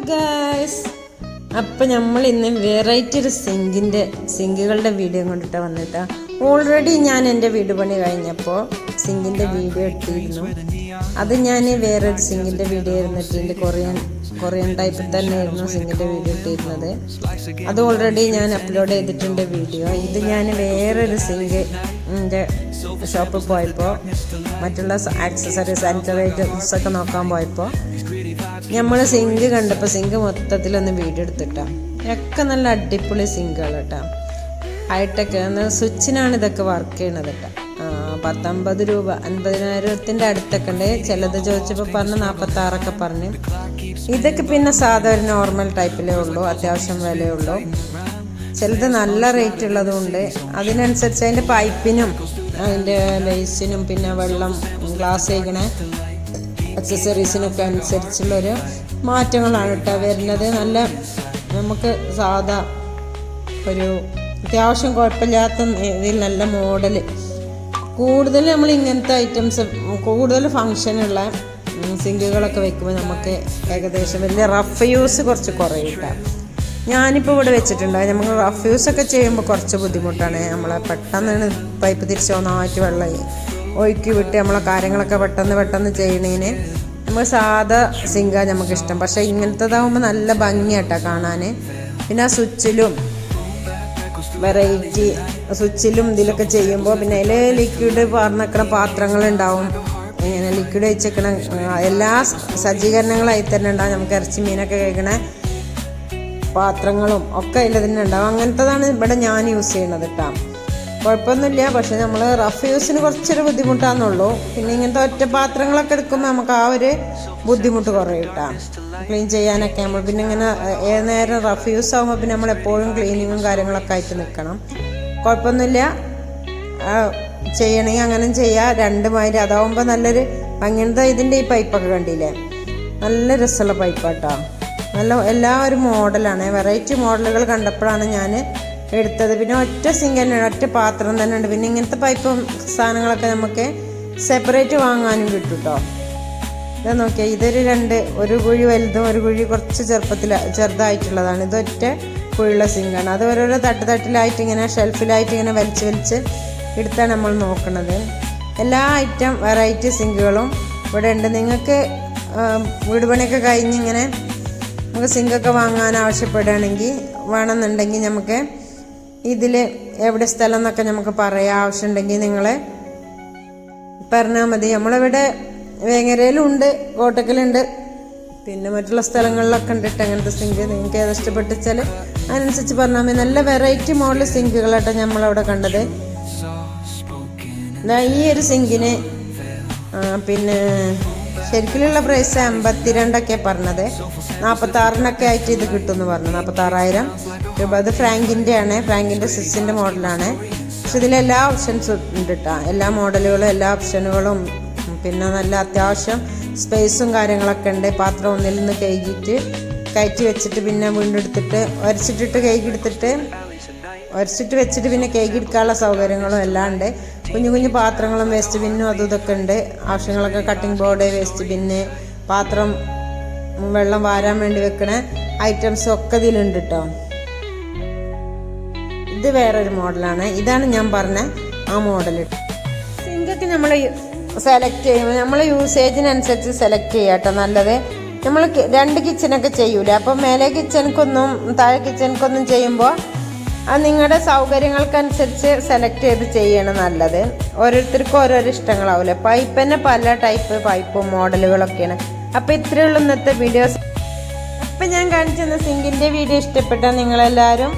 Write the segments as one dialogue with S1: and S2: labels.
S1: Guys, അപ്പം നമ്മൾ ഇന്ന് വെറൈറ്റി ഒരു സിങ്കുകളുടെ വീഡിയോ കൊണ്ടിട്ട് വന്നിട്ടാ. ഓൾറെഡി ഞാൻ എൻ്റെ വീട് പണി കഴിഞ്ഞപ്പോൾ സിങ്കിൻ്റെ വീഡിയോ ഇട്ടിരുന്നു. അത് ഞാൻ വേറൊരു സിങ്കിൻ്റെ വീഡിയോ ഇരുന്നിട്ടുണ്ട്. കൊറിയൻ ടൈപ്പിൽ തന്നെയായിരുന്നു സിങ്കിൻ്റെ വീഡിയോ ഇട്ടിരുന്നത്. അത് ഓൾറെഡി ഞാൻ അപ്ലോഡ് ചെയ്തിട്ടുണ്ട് വീഡിയോ. ഇത് ഞാൻ വേറൊരു സിങ്കിൻ്റെ ഷോപ്പിൽ പോയപ്പോൾ മറ്റുള്ള ആക്സസറീസ് സാനിറ്റൈസേഴ്സ് ഒക്കെ നോക്കാൻ പോയപ്പോൾ നമ്മൾ സിങ്ക് കണ്ടപ്പോൾ സിങ്ക് മൊത്തത്തിലൊന്ന് വീഡിയോ എടുത്തിട്ടാണ്. ഒക്കെ നല്ല അടിപൊളി സിങ്കുകൾ കേട്ടോ. ഹൈടെക് സ്വിച്ചിനാണ് ഇതൊക്കെ വർക്ക് ചെയ്യണത് കേട്ടോ. 19 രൂപ 50,000 അടുത്തൊക്കെ ഉണ്ട്. ചിലത് ചോദിച്ചപ്പോൾ പറഞ്ഞ് 46 പറഞ്ഞ്. ഇതൊക്കെ പിന്നെ സാധാ ഒരു നോർമൽ ടൈപ്പിലേ ഉള്ളൂ, അത്യാവശ്യം വിലയുള്ളൂ. ചിലത് നല്ല റേറ്റ് ഉള്ളതുകൊണ്ട് അതിനനുസരിച്ച് അതിൻ്റെ പൈപ്പിനും അതിൻ്റെ ലൈസിനും പിന്നെ വെള്ളം ഗ്ലാസ് കഴിക്കണ അക്സസറീസിനൊക്കെ അനുസരിച്ചുള്ളൊരു മാറ്റങ്ങളാണ് കേട്ടോ വരുന്നത്. നല്ല നമുക്ക് സാധാ ഒരു അത്യാവശ്യം കുഴപ്പമില്ലാത്ത ഇതിൽ നല്ല മോഡൽ. കൂടുതൽ നമ്മൾ ഇങ്ങനത്തെ ഐറ്റംസ് കൂടുതൽ ഫങ്ഷനുള്ള സിങ്കുകളൊക്കെ വെക്കുമ്പോൾ നമുക്ക് ഏകദേശം വലിയ റഫ് യൂസ് കുറച്ച് കുറയും കേട്ടോ. ഞാനിപ്പോൾ ഇവിടെ വെച്ചിട്ടുണ്ട്. നമുക്ക് റഫ് യൂസൊക്കെ ചെയ്യുമ്പോൾ കുറച്ച് ബുദ്ധിമുട്ടാണ്. നമ്മളെ പെട്ടെന്ന് പൈപ്പ് തിരിച്ച് ഒന്നായിട്ട് വെള്ളം ഒഴുക്കി വിട്ട് നമ്മളെ കാര്യങ്ങളൊക്കെ പെട്ടെന്ന് ചെയ്യണേന് നമ്മൾ സാധാ സിങ്കാണ് നമുക്കിഷ്ടം. പക്ഷേ ഇങ്ങനത്തേതാകുമ്പോൾ നല്ല ഭംഗിയാട്ടോ കാണാൻ. പിന്നെ ആ സ്വിച്ചിലും വെറൈറ്റി സ്വിച്ചിലും ഇതിലൊക്കെ ചെയ്യുമ്പോൾ പിന്നെ അതിൽ ലിക്വിഡ് പാർന്നേക്കണ പാത്രങ്ങളുണ്ടാവും. ഇങ്ങനെ ലിക്വിഡ് വെച്ചേക്കണ എല്ലാ സജ്ജീകരണങ്ങളായി തന്നെ ഉണ്ടാവും. നമുക്ക് ഇറച്ചി മീനൊക്കെ കഴിക്കണ പാത്രങ്ങളും ഒക്കെ അതിൽ തന്നെ ഉണ്ടാവും. അങ്ങനത്തതാണ് ഇവിടെ ഞാൻ യൂസ് ചെയ്യണത് കേട്ടോ. കുഴപ്പമൊന്നുമില്ല. പക്ഷെ നമ്മൾ റഫ് യൂസിന് കുറച്ചൊരു ബുദ്ധിമുട്ടാണെന്നുള്ളൂ. പിന്നെ ഇങ്ങനത്തെ ഒറ്റ പാത്രങ്ങളൊക്കെ എടുക്കുമ്പോൾ നമുക്ക് ആ ഒരു ബുദ്ധിമുട്ട് കുറയും കേട്ടോ, ക്ലീൻ ചെയ്യാനൊക്കെ. നമ്മൾ പിന്നെ ഇങ്ങനെ ഏത് നേരം റഫ് യൂസ് ആകുമ്പോൾ പിന്നെ നമ്മളെപ്പോഴും ക്ലീനിങ്ങും കാര്യങ്ങളൊക്കെ ആയിട്ട് നിൽക്കണം. കുഴപ്പമൊന്നുമില്ല. ചെയ്യണമെങ്കിൽ അങ്ങനെ ചെയ്യാം. രണ്ടുമാതിരി അതാവുമ്പോൾ നല്ലൊരു അങ്ങനത്തെ ഇതിൻ്റെ ഈ പൈപ്പൊക്കെ കണ്ടില്ലേ, നല്ല രസമുള്ള പൈപ്പാട്ടോ. നല്ല എല്ലാ ഒരു മോഡലാണ്. വെറൈറ്റി മോഡലുകൾ കണ്ടപ്പോഴാണ് ഞാൻ എടുത്തത്. പിന്നെ ഒറ്റ സിങ്ക് തന്നെ, ഒറ്റ പാത്രം തന്നെ ഉണ്ട്. പിന്നെ ഇങ്ങനത്തെ പൈപ്പും സാധനങ്ങളൊക്കെ നമുക്ക് സെപ്പറേറ്റ് വാങ്ങാനും കിട്ടും കേട്ടോ. ഇത് നോക്കിയാൽ ഇതൊരു ഒരു കുഴി വലുതും ഒരു കുഴി കുറച്ച് ചെറുതായിട്ടുള്ളതാണ്. ഇതൊറ്റ കുഴിയുള്ള സിങ്കാണ്. അത് ഓരോരോ തട്ടിലായിട്ട് ഇങ്ങനെ ഷെൽഫിലായിട്ട് ഇങ്ങനെ വലിച്ച് എടുത്താണ് നമ്മൾ നോക്കുന്നത്. എല്ലാ ഐറ്റം വെറൈറ്റി സിങ്കുകളും ഇവിടെ ഉണ്ട്. നിങ്ങൾക്ക് വീട് പണിയൊക്കെ കഴിഞ്ഞ് ഇങ്ങനെ നമുക്ക് സിങ്കൊക്കെ വാങ്ങാൻ ആവശ്യപ്പെടുകയാണെങ്കിൽ വേണമെന്നുണ്ടെങ്കിൽ നമുക്ക് ഇതിൽ എവിടെ സ്ഥലം എന്നൊക്കെ നമുക്ക് പറയാം. ആവശ്യമുണ്ടെങ്കിൽ നിങ്ങൾ പറഞ്ഞാൽ മതി. നമ്മളിവിടെ വേങ്ങരയിലുണ്ട്, കോട്ടക്കലുണ്ട്, പിന്നെ മറ്റുള്ള സ്ഥലങ്ങളിലൊക്കെ ഉണ്ടിട്ട് അങ്ങനത്തെ സിങ്ക്. നിങ്ങൾക്ക് ഏത് ഇഷ്ടപ്പെട്ടിച്ചാൽ അതിനനുസരിച്ച് പറഞ്ഞാൽ മതി. നല്ല വെറൈറ്റി മോഡൽ സിങ്കുകളാട്ടോ നമ്മളവിടെ കണ്ടത്. ഈ ഒരു സിങ്കിന് പിന്നെ ശരിക്കുള്ള പ്രൈസ് 52 പറഞ്ഞത്. 46 ആയിട്ട് ഇത് കിട്ടുമെന്ന് പറഞ്ഞു. 46,000 രൂപ. അത് ഫ്രാങ്കിൻ്റെ ആണ്, ഫ്രാങ്കിൻ്റെ സ്വിച്ചിൻ്റെ മോഡലാണ്. പക്ഷെ ഇതിലെല്ലാ ഓപ്ഷൻസും ഉണ്ട് കേട്ടോ. എല്ലാ മോഡലുകളും എല്ലാ ഓപ്ഷനുകളും പിന്നെ നല്ല അത്യാവശ്യം സ്പേസും കാര്യങ്ങളൊക്കെ ഉണ്ട്. പാത്രം ഒന്നിൽ നിന്ന് കയറ്റി വെച്ചിട്ട് പിന്നെ വീണ്ടും എടുത്തിട്ട് ഉരച്ചിട്ട് വെച്ചിട്ട് പിന്നെ കേക്ക് എടുക്കാനുള്ള സൗകര്യങ്ങളും എല്ലാം ഉണ്ട്. കുഞ്ഞു പാത്രങ്ങളും വേസ്റ്റ് ബിന്നും അതും ഇതൊക്കെ ഉണ്ട്. ആവശ്യങ്ങളൊക്കെ കട്ടിംഗ് ബോർഡ്, വേസ്റ്റ് ബിന്ന്, പാത്രം വെള്ളം വാരാൻ വേണ്ടി വെക്കണ ഐറ്റംസും ഒക്കെ ഇതിലുണ്ട് കേട്ടോ. ഇത് വേറൊരു മോഡലാണ്. ഇതാണ് ഞാൻ പറഞ്ഞ ആ മോഡൽ. സിങ്കൊക്കെ നമ്മൾ സെലക്ട് ചെയ്യുമ്പോൾ നമ്മൾ യൂസേജിനനുസരിച്ച് സെലക്ട് ചെയ്യാം കേട്ടോ. നല്ലത് നമ്മൾ 2 കിച്ചനൊക്കെ ചെയ്യൂലേ, അപ്പം മേലെ കിച്ചനക്കൊന്നും താഴെ കിച്ചനക്കൊന്നും ചെയ്യുമ്പോൾ അത് നിങ്ങളുടെ സൗകര്യങ്ങൾക്കനുസരിച്ച് സെലക്ട് ചെയ്ത് ചെയ്യണം നല്ലത്. ഓരോരുത്തർക്കും ഓരോരോ ഇഷ്ടങ്ങളാവില്ലേ. പൈപ്പ് തന്നെ പല ടൈപ്പ് പൈപ്പും മോഡലുകളൊക്കെയാണ്. അപ്പോൾ ഇത്രയേ ഉള്ളൂ ഇന്നത്തെ വീഡിയോസ്. അപ്പം ഞാൻ കാണിച്ചിരുന്ന സിങ്കിൻ്റെ വീഡിയോ ഇഷ്ടപ്പെട്ടാൽ നിങ്ങളെല്ലാവരും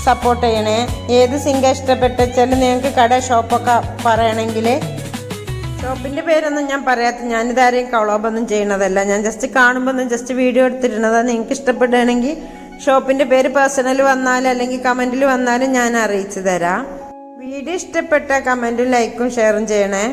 S1: സപ്പോർട്ട് ചെയ്യണേ. ഏത് സിങ്കാണ് ഇഷ്ടപ്പെട്ടെച്ചാൽ നിങ്ങൾക്ക് കട ഷോപ്പൊക്കെ പറയണമെങ്കിൽ ഷോപ്പിൻ്റെ പേരൊന്നും ഞാൻ പറയാത്ത, ഞാനിതാരെയും കളോബൊന്നും ചെയ്യണതല്ല. ഞാൻ ജസ്റ്റ് കാണുമ്പോൾ ജസ്റ്റ് വീഡിയോ എടുത്തിരുന്നതാണ്. നിങ്ങൾക്ക് ഇഷ്ടപ്പെടുകയാണെങ്കിൽ ഷോപ്പിൻ്റെ പേര് പേഴ്സണൽ വന്നാലും അല്ലെങ്കിൽ കമൻറ്റിൽ വന്നാലും ഞാൻ അറിയിച്ചു തരാം. വീഡിയോ ഇഷ്ടപ്പെട്ട കമൻറ്റും ലൈക്കും ഷെയറും ചെയ്യണേ.